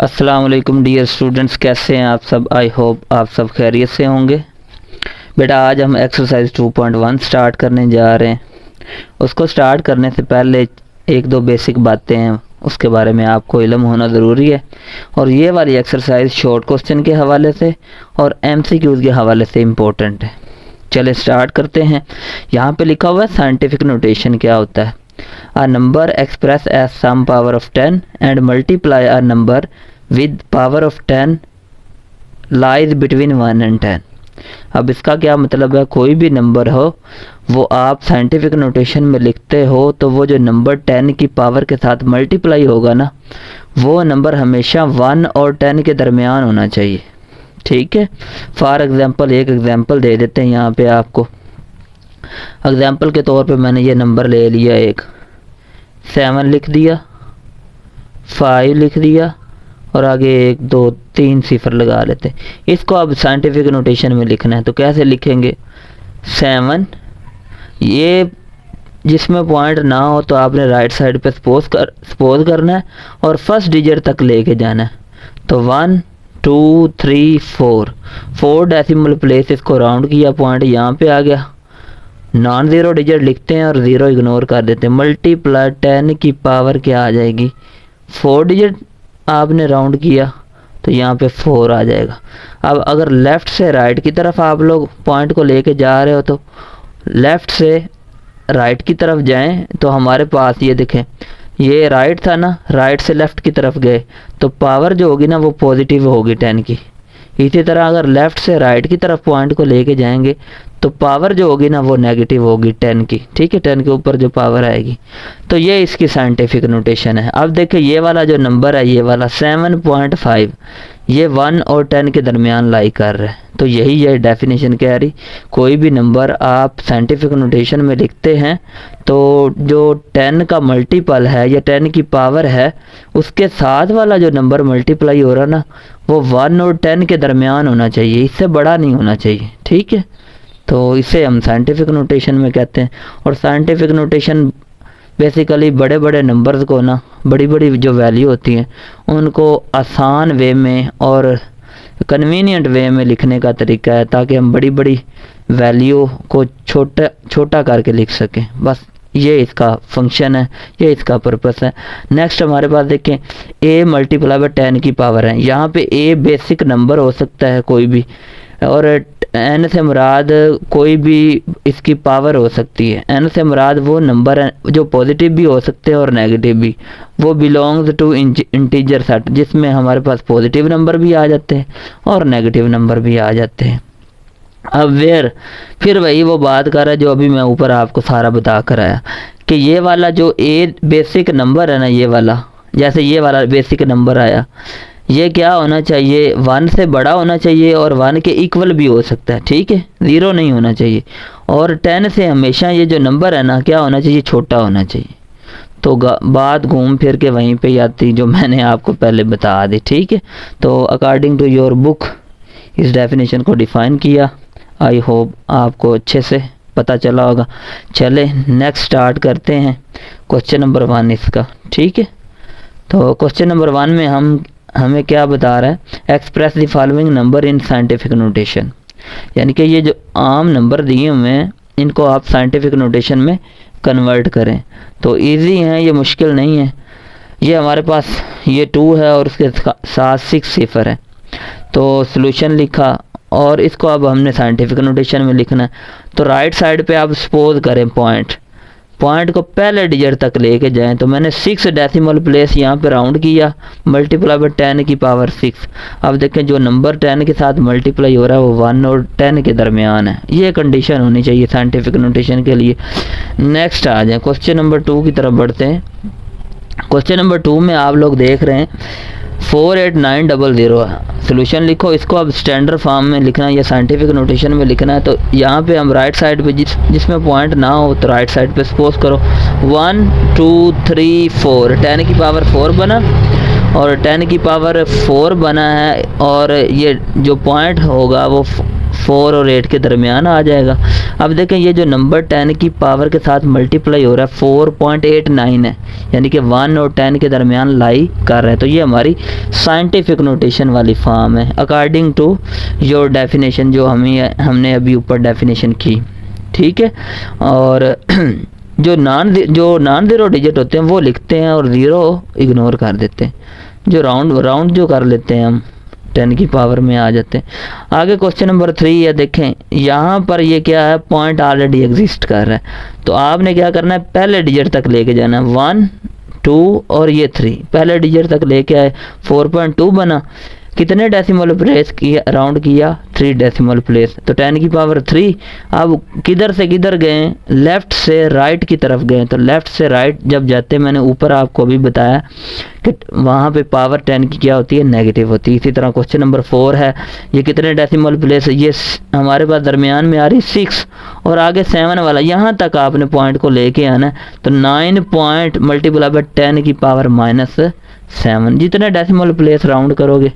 अस्सलाम वालेकुम dear students, कैसे हैं आप सब। आई होप आप सब खैरियत से होंगे। बेटा आज हम एक्सरसाइज 2.1 स्टार्ट करने जा रहे हैं। उसको स्टार्ट करने से पहले एक दो बेसिक बातें हैं, उसके बारे में आपको इल्म होना ज़रूरी है। और ये वाली एक्सरसाइज शॉर्ट क्वेश्चन के हवाले से और MCQs के हवाले से इम्पोर्टेंट है। चले स्टार्ट करते हैं। यहाँ पे लिखा हुआ है साइंटिफिक नोटेशन क्या होता है। A number expressed as some power of 10 and multiply a number with power of 10 lies between 1 and 10। अब इसका क्या मतलब है, कोई भी नंबर हो वो आप साइंटिफिक नोटेशन में लिखते हो तो वो जो नंबर 10 की पावर के साथ मल्टीप्लाई होगा ना, वो नंबर हमेशा 1 और 10 के दरमियान होना चाहिए। ठीक है। फॉर एग्ज़ाम्पल एक एग्ज़ाम्पल दे देते हैं यहाँ पे आपको। एग्ज़ाम्पल के तौर पे मैंने ये नंबर ले लिया, एक 7 लिख दिया, 5 लिख दिया और आगे 1 2 3 सिफर लगा लेते। इसको अब साइंटिफिक नोटेशन में लिखना है तो कैसे लिखेंगे। 7 ये जिसमें पॉइंट ना हो तो आपने राइट साइड पे सपोज करना है और फर्स्ट डिजिट तक लेके जाना है। तो 1 2 3 4 डेसिमल प्लेस इसको राउंड किया, पॉइंट यहाँ पे आ गया। नॉन ज़ीरो डिजिट लिखते हैं और ज़ीरो इग्नोर कर देते हैं। मल्टीप्लाई 10 की पावर क्या आ जाएगी, 4 डिजिट आपने राउंड किया तो यहाँ पे 4 आ जाएगा। अब अगर लेफ़्ट से राइट की तरफ आप लोग पॉइंट को लेके जा रहे हो तो लेफ़्ट से राइट की तरफ जाएं तो हमारे पास ये देखें, ये राइट था ना, राइट से लेफ़्ट की तरफ गए तो पावर जो होगी ना वो पॉजिटिव होगी 10 की। इसी तरह अगर लेफ़्ट से राइट की तरफ पॉइंट को लेके जाएंगे तो पावर जो होगी ना वो नेगेटिव होगी 10 की। ठीक है, 10 के ऊपर जो पावर आएगी। तो ये इसकी साइंटिफिक नोटेशन है। अब देखिए ये वाला जो नंबर है, ये वाला 7.5, ये 1 और 10 के दरमियान लाई कर रहा है। तो यही ये डेफिनेशन कह रही, कोई भी नंबर आप साइंटिफिक नोटेशन में लिखते हैं तो जो 10 का मल्टीपल है या 10 की पावर है उसके साथ वाला जो नंबर मल्टीप्लाई हो रहा ना वो 1 और 10 के दरमियान होना चाहिए, इससे बड़ा नहीं होना चाहिए। ठीक है, तो इसे हम साइंटिफिक नोटेशन में कहते हैं। और साइंटिफिक नोटेशन बेसिकली बड़े बड़े नंबर्स को ना, बड़ी बड़ी जो वैल्यू होती हैं उनको आसान वे में और कन्वीनियंट वे में लिखने का तरीका है ताकि हम बड़ी बड़ी वैल्यू को छोटा करके लिख सकें। बस ये इसका फंक्शन है, ये इसका पर्पस है। नेक्स्ट हमारे पास देखें, a मल्टीप्लाई बाय 10 की पावर है। यहाँ पे a बेसिक नंबर हो सकता है कोई भी, और n से मुराद कोई भी इसकी पावर हो सकती है। n से मुराद वो नंबर है जो पॉजिटिव भी हो सकते हैं और नेगेटिव भी। वो बिलोंग्स टू इंटीजर सेट जिसमें हमारे पास पॉजिटिव नंबर भी आ जाते हैं और नेगेटिव नंबर भी आ जाते हैं। अब फिर वही वो बात कर रहा है जो अभी मैं ऊपर आपको सारा बता कर आया कि ये वाला जो ए बेसिक नंबर है ना, ये वाला जैसे ये वाला बेसिक नंबर आया, ये क्या होना चाहिए, 1 से बड़ा होना चाहिए और 1 के इक्वल भी हो सकता है। ठीक है, 0 नहीं होना चाहिए। और 10 से हमेशा ये जो नंबर है ना क्या होना चाहिए, छोटा होना चाहिए। तो बात घूम फिर के वहीं पे आती जो मैंने आपको पहले बता दी। ठीक है, तो अकॉर्डिंग टू योर बुक इस डेफिनेशन को डिफ़ाइन किया। आई होप आपको अच्छे से पता चला होगा। चले नेक्स्ट स्टार्ट करते हैं क्वेश्चन नंबर 1 इसका। ठीक है, तो क्वेश्चन नंबर 1 में हमें क्या बता रहा है, express the following number in scientific notation. यानी कि ये जो आम नंबर दिए हुए हैं इनको आप साइंटिफिक नोटेशन में कन्वर्ट करें। तो इजी है, ये मुश्किल नहीं है। ये हमारे पास ये 2 है और उसके साथ 6 सिफर है। तो सॉल्यूशन लिखा और इसको अब हमने साइंटिफिक नोटेशन में लिखना है। तो राइट साइड पे आप सपोज करें पॉइंट को पहले डिजिट तक लेके जाएं। तो मैंने 6 डेसिमल प्लेस यहाँ पे राउंड किया, मल्टीप्लाई बाय 10 की पावर 6। अब देखें जो नंबर 10 के साथ मल्टीप्लाई हो रहा है वो 1 और 10 के दरमियान है। ये कंडीशन होनी चाहिए साइंटिफिक नोटेशन के लिए। नेक्स्ट आ जाए क्वेश्चन नंबर 2 की तरफ बढ़ते हैं। क्वेश्चन नंबर 2 में आप लोग देख रहे हैं 48900 है। सोल्यूशन लिखो, इसको अब स्टैंडर्ड फॉर्म में लिखना है या साइंटिफिक नोटेशन में लिखना है। तो यहाँ पे हम राइट साइड पे जिसमें पॉइंट ना हो तो राइट साइड पे सपोज करो 1 2 3 4, 10 की पावर 4 बना और 10 की पावर 4 बना है और ये जो पॉइंट होगा वो 4 और 8 के दरमियान आ जाएगा। अब देखें ये जो नंबर 10 की पावर के साथ मल्टीप्लाई हो रहा है 4.89 है, यानी कि 1 और 10 के दरमियान लाई कर रहा है। तो ये हमारी साइंटिफिक नोटेशन वाली फॉर्म है अकॉर्डिंग टू योर डेफिनेशन, जो हमने अभी ऊपर डेफिनेशन की, ठीक है। और जो नॉन ज़ीरो डिजिट होते हैं वो लिखते हैं और ज़ीरो इग्नोर कर देते हैं, जो राउंड जो कर लेते हैं हम 10 की पावर में आ जाते हैं। आगे क्वेश्चन नंबर 3 है, देखें यहाँ पर ये क्या है, पॉइंट ऑलरेडी एग्जिस्ट कर रहा है। तो आपने क्या करना है, पहले डिजिट तक लेके जाना है, 1 2 और ये 3 पहले डिजिट तक लेके आए, 4.2 बना। कितने डेसिमल प्लेस किया, राउंड किया 3 डेसिमल प्लेस, तो 10 की पावर 3। अब किधर से किधर गए, लेफ़्ट से राइट की तरफ गए। तो लेफ़्ट से राइट जब जाते, मैंने ऊपर आपको भी बताया कि वहाँ पे पावर 10 की क्या होती है, नेगेटिव होती है। इसी तरह क्वेश्चन नंबर 4 है, ये कितने डेसिमल प्लेस है, ये हमारे पास दरमियान में आ रही 6 और आगे 7 वाला, यहाँ तक आपने पॉइंट को लेके आना है। तो 9 पॉइंट मल्टीप्लाई बाय 10 की पावर -7, जितने डेसिमल प्लेस राउंड करोगे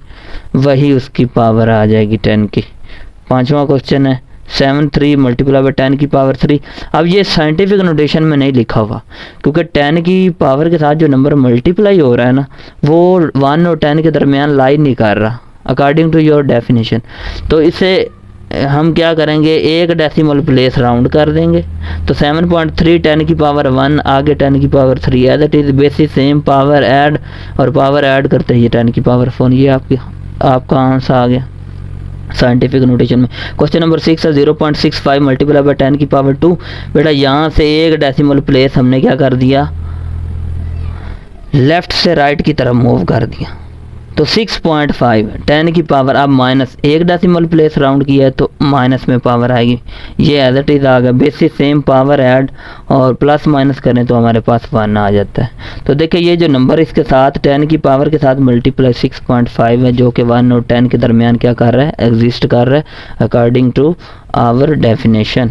वही उसकी पावर आ जाएगी 10 की। 5वां क्वेश्चन है 7 3 मल्टीप्लाई बाय 10 की पावर 3। अब ये साइंटिफिक नोटेशन में नहीं लिखा हुआ, क्योंकि 10 की पावर के साथ जो नंबर मल्टीप्लाई हो रहा है ना, वो 1 और 10 के दरमियान लाई नहीं कर रहा अकॉर्डिंग टू योर डेफिनेशन। तो इसे हम क्या करेंगे, एक डेसिमल प्लेस राउंड कर देंगे। तो 7.3 10 की पावर 1, आगे 10 की power 3, as it is basis same power add, और पावर ऐड करते ही 10 की पावर 4। ये आपका आंसर आ गया साइंटिफिक नोटेशन में। क्वेश्चन नंबर 6 है 0.65 मल्टीप्लाई बाय 10 की पावर 2। बेटा यहाँ से एक डेसिमल प्लेस हमने क्या कर दिया, लेफ़्ट से राइट की तरफ मूव कर दिया। तो 6.5 10 की पावर, अब माइनस एक डेसिमल प्लेस राउंड किया है तो माइनस में पावर आएगी। ये एज इट इज़ आ गया, बेसिस सेम पावर ऐड और प्लस माइनस करें तो हमारे पास 1 आ जाता है। तो देखिए ये जो नंबर इसके साथ 10 की पावर के साथ मल्टीप्लाई 6.5 है, जो कि 1 और 10 के दरमियान क्या कर रहा है, एग्जिस्ट कर रहा है अकॉर्डिंग टू आवर डेफिनेशन।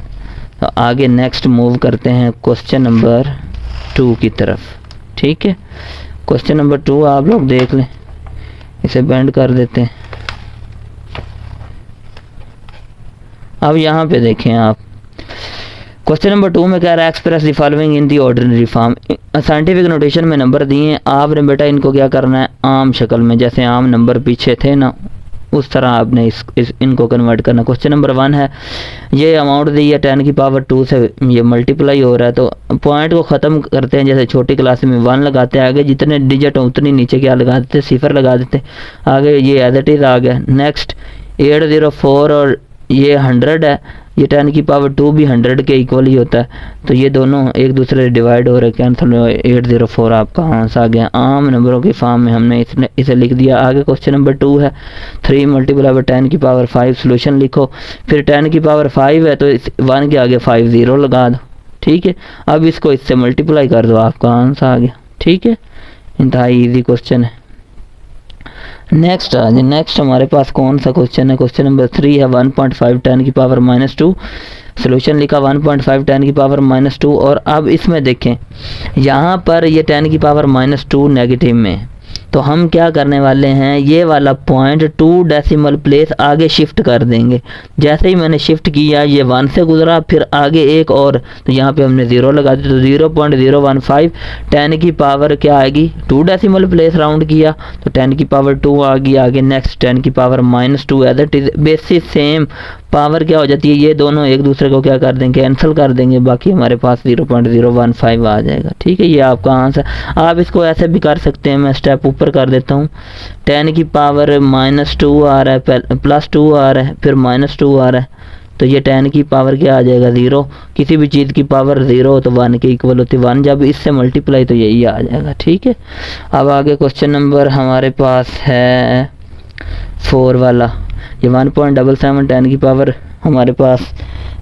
तो आगे नेक्स्ट मूव करते हैं क्वेश्चन नंबर 2 की तरफ, ठीक है। क्वेश्चन नंबर 2 आप लोग देख लें, इसे बेंड कर देते हैं। अब यहाँ पे देखें आप, क्वेश्चन नंबर 2 में कह रहा है express the following in the ordinary form. Scientific notation में नंबर दिए हैं, आपने बेटा इनको क्या करना है, आम शक्ल में, जैसे आम नंबर पीछे थे ना उस तरह आपने इनको कन्वर्ट करना। क्वेश्चन नंबर 1 है, ये अमाउंट दी है 10 की पावर 2 से ये मल्टीप्लाई हो रहा है। तो पॉइंट को ख़त्म करते हैं, जैसे छोटी क्लास में 1 लगाते हैं, आगे जितने डिजिट हो उतनी नीचे क्या लगा देते, सिफर लगा देते, आगे ये एज इट इज़ आ गया। नेक्स्ट 804 और ये 100 है, ये 10 की पावर 2 भी 100 के इक्वल ही होता है। तो ये दोनों एक दूसरे से डिवाइड हो रहे, कैंसिल हो, 804 आपका आंसर आ गया। आम नंबरों की फॉर्म में हमने इसे लिख दिया। आगे क्वेश्चन नंबर 2 है 3 मल्टीप्लाई बाय 10 की पावर 5, सोल्यूशन लिखो। फिर 10 की पावर 5 है तो 1 के आगे 5 0 लगा दो, ठीक है। अब इसको इससे मल्टीप्लाई कर दो, आपका आंसर आ गया, ठीक है। इंतहाई ईजी क्वेश्चन है। नेक्स्ट हमारे पास कौन सा क्वेश्चन है, क्वेश्चन नंबर 3 है 1.5 10 की पावर -2, सोल्यूशन लिखा 1.5 10 की पावर -2। और अब इसमें देखें यहाँ पर ये 10 की पावर -2 नेगेटिव में, तो हम क्या करने वाले हैं, ये वाला पॉइंट 2 डेसिमल प्लेस आगे शिफ्ट कर देंगे। जैसे ही मैंने शिफ्ट किया ये 1 से गुजरा, फिर आगे एक और, तो यहाँ पे हमने 0 लगा दी, तो 0.015 10 की पावर क्या आएगी, 2 डेसिमल प्लेस राउंड किया तो 10 की पावर 2 आ गई। आगे नेक्स्ट 10 की power -2 as it is basis same power क्या हो जाती है, ये दोनों एक दूसरे को क्या कर देंगे, कैंसिल कर देंगे, बाकी हमारे पास 0.015 आ जाएगा, ठीक है। ये आपका आंसर। आप इसको ऐसे भी कर सकते हैं, मैं स्टेप ऊपर कर देता हूँ। 10 की पावर -2 आ रहा है, +2 आ रहा है, फिर -2 आ रहा है, तो ये 10 की पावर क्या आ जाएगा, 0। किसी भी चीज़ की पावर 0 तो 1 के इक्वल होती है, 1 जब इससे मल्टीप्लाई तो यही आ जाएगा, ठीक है। अब आगे क्वेश्चन नंबर हमारे पास है 4 वाला, ये 1.77 10 की पावर हमारे पास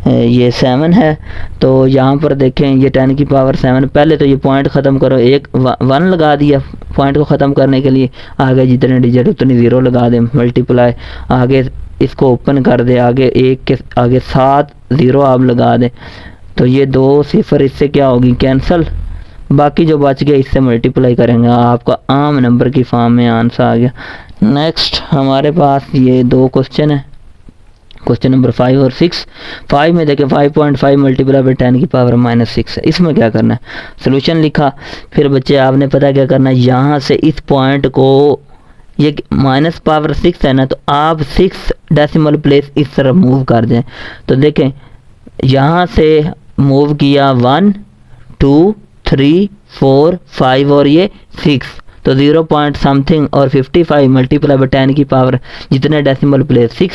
ये 7 है। तो यहाँ पर देखें ये 10 की पावर 7, पहले तो ये पॉइंट ख़त्म करो, 1 लगा दिया पॉइंट को ख़त्म करने के लिए, आगे जितने डिजिट उतनी 0 लगा दें, मल्टीप्लाई, आगे इसको ओपन कर दे, आगे 1 के आगे 7 0 आप लगा दें, तो ये 2 सिफर इससे क्या होगी, कैंसिल, बाकी जो बच गया इससे मल्टीप्लाई करेंगे, आपका आम नंबर की फॉर्म में आंसर आ गया। नेक्स्ट हमारे पास ये 2 क्वेश्चन है। क्वेश्चन नंबर 5 और 6। 5 में देखें 5.5 मल्टीप्लाई बाई 10 की पावर -6 है। इसमें क्या करना है, सोल्यूशन लिखा, फिर बच्चे आपने पता क्या करना है, यहाँ से इस पॉइंट को, ये माइनस पावर 6 है ना, तो आप 6 डेसिमल प्लेस इस तरफ मूव कर दें। तो देखें यहाँ से मूव किया 1 2 3 4 5 और ये 6, तो 0 पॉइंट समथिंग और 55 मल्टीप्लाई बाई 10 की पावर जितने डेसिमल प्लेस 6।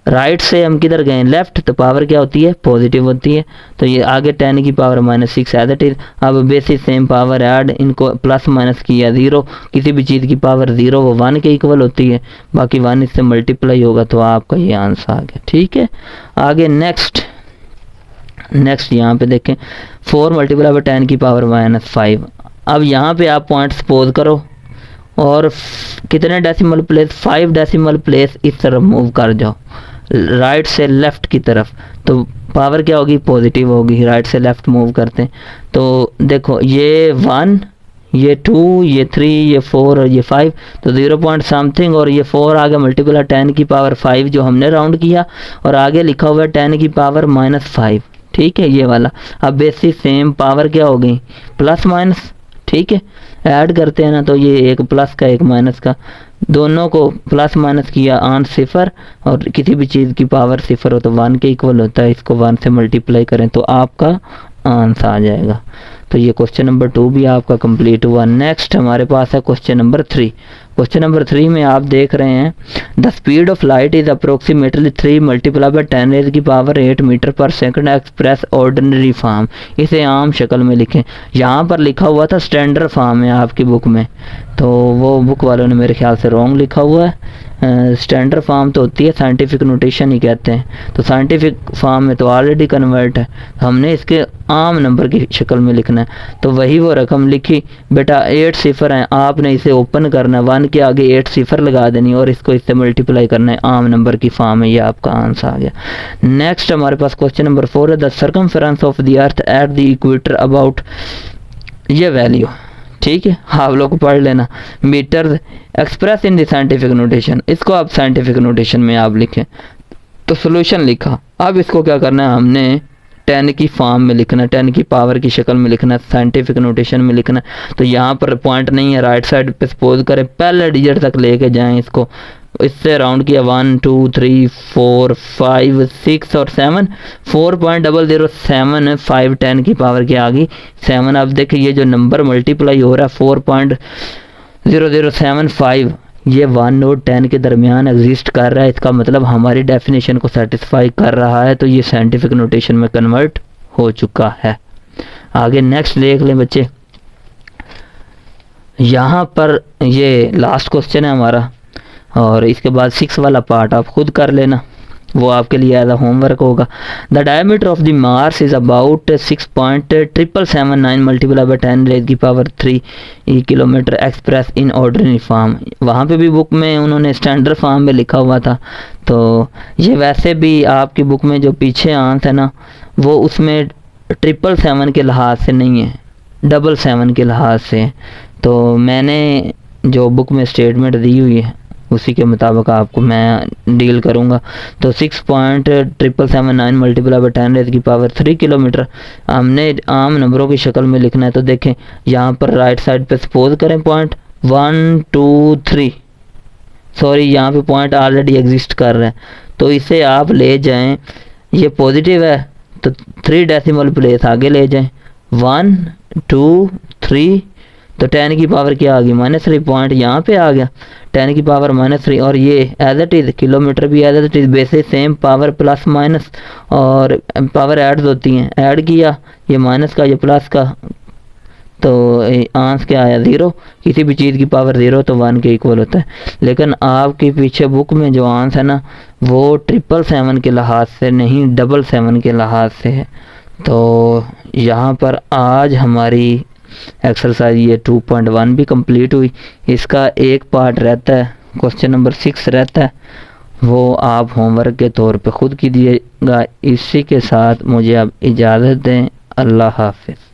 राइट से हम किधर गए, लेफ्ट, तो पावर क्या होती है, पॉजिटिव होती है। तो ये आगे 10 की पावर -6 एज इट इज। अब बेसिस सेम पावर ऐड, इनको प्लस माइनस किया 0, किसी भी चीज़ की पावर 0 वो 1 के इक्वल होती है, बाकी 1 इससे मल्टीप्लाई होगा, तो आपका ये आंसर आ गया। ठीक है, आगे नेक्स्ट यहाँ पे देखें 4 मल्टीप्लाई बाई 10 की पावर -5। अब यहाँ पे आप पॉइंट सपोज करो और कितने डेसिमल प्लेस, 5 डेसिमल प्लेस इस तरफ मूव कर जाओ, राइट से लेफ्ट की तरफ, तो पावर क्या होगी, पॉजिटिव होगी। राइट से लेफ्ट मूव करते हैं, तो देखो ये 1 ये 2 ये 3 ये 4 और ये 5, तो 0 पॉइंट समथिंग और ये 4 आगे मल्टीप्लाई 10 की पावर 5 जो हमने राउंड किया, और आगे लिखा हुआ है 10 की पावर -5। ठीक है, ये वाला। अब बेसिस सेम पावर क्या हो गई, प्लस माइनस। ठीक है, ऐड करते हैं ना, तो ये एक प्लस का एक माइनस का, दोनों को प्लस माइनस किया, आंट 0, और किसी भी चीज़ की पावर 0 हो तो 1 के इक्वल होता है, इसको 1 से मल्टीप्लाई करें तो आपका आंसर आ जाएगा। तो ये क्वेश्चन नंबर 2 भी आपका कंप्लीट हुआ। नेक्स्ट हमारे पास है क्वेश्चन नंबर 3। क्वेश्चन नंबर 3 में आप देख रहे हैं the speed of light is approximately 3 multiply by 10 raise की power 8 metre per second express ordinary form. इसे आम शक्ल में लिखें। यहाँ पर लिखा हुआ था स्टैंडर्ड फॉर्म है आपकी बुक में, तो वो बुक वालों ने मेरे ख्याल से रॉन्ग लिखा हुआ है। स्टैंडर्ड फॉर्म तो होती है, साइंटिफिक नोटेशन ही कहते हैं, तो साइंटिफिक फॉर्म में तो ऑलरेडी कन्वर्ट है, हमने इसके आम नंबर की शक्ल में लिखना है। तो वही वो रकम लिखी बेटा, 8 सिफर हैं, आपने इसे ओपन करना है, 1 के आगे 8 सिफर लगा देनी और इसको इससे मल्टीप्लाई करना है, आम नंबर की फॉर्म है, ये आपका आंसर आ गया। नेक्स्ट हमारे पास क्वेश्चन नंबर 4 है the circumference of the earth at the equator about, ये वैल्यू। ठीक है, आप लोग पढ़ लेना, metre express in the scientific notation, इसको आप साइंटिफिक नोटेशन में आप लिखें। तो सॉल्यूशन लिखा, अब इसको क्या करना है, हमने 10 की फॉर्म में लिखना है, 10 की पावर की शक्ल में लिखना है, साइंटिफिक नोटेशन में लिखना है। तो यहाँ पर पॉइंट नहीं है, राइट साइड पे सपोज करें, पहले डिजिट तक लेके जाएं इसको, इससे राउंड किया 1 2 3 4 5 6 और 7, 4.007 10 की पावर की आ गई 7। अब देखिए ये जो नंबर मल्टीप्लाई हो रहा है 4.0075, ये 1 और 10 के दरमियान एग्जिस्ट कर रहा है, इसका मतलब हमारी डेफिनेशन को सेटिस्फाई कर रहा है, तो ये साइंटिफिक नोटेशन में कन्वर्ट हो चुका है। आगे नेक्स्ट देख लें बच्चे, यहाँ पर ये लास्ट क्वेश्चन है हमारा, और इसके बाद 6 वाला पार्ट आप खुद कर लेना, वो आपके लिए एज अ होमवर्क होगा। The diameter of the Mars is about 6.7779 multiply by 10 raise की power 3 kilometre express in ordinary form. वहाँ पे भी बुक में उन्होंने स्टैंडर्ड फॉर्म में लिखा हुआ था, तो ये वैसे भी आपकी बुक में जो पीछे आंसर है ना, वो उसमें 777 के लिहाज से नहीं है, 777 के लिहाज से। तो मैंने जो बुक में स्टेटमेंट दी हुई है उसी के मुताबिक आपको मैं डील करूँगा। तो 6.779 मल्टीप्लाई बाई 10 रेज़ की पावर 3 किलोमीटर हमने आम नंबरों की शक्ल में लिखना है। तो देखें यहाँ पर राइट साइड पे सपोज करें पॉइंट 1 2 3, सॉरी यहाँ पे पॉइंट ऑलरेडी एग्जिस्ट कर रहे हैं, तो इसे आप ले जाएं, ये पॉजिटिव है तो 3 डेसिमल प्लेस आगे ले जाएं, 1 2 3, तो 10 की पावर क्या आ गई -3, पॉइंट यहाँ पे आ गया 10 की पावर -3, और ये एज इट इज़ किलोमीटर भी as it is basis same power plus minus, और पावर ऐड होती हैं, ऐड किया ये माइनस का ये प्लस का, तो आंसर क्या आया 0, किसी भी चीज़ की पावर 0 तो 1 के इक्वल होता है। लेकिन आपके पीछे बुक में जो आंसर है ना, वो 777 के लिहाज से नहीं 777 के लिहाज से है। तो यहाँ पर आज हमारी एक्सरसाइज ये 2.1 भी कंप्लीट हुई। इसका एक पार्ट रहता है, क्वेश्चन नंबर 6 रहता है, वो आप होमवर्क के तौर पे खुद कीजिएगा। इसी के साथ मुझे अब इजाज़त दें, अल्लाह हाफिज़।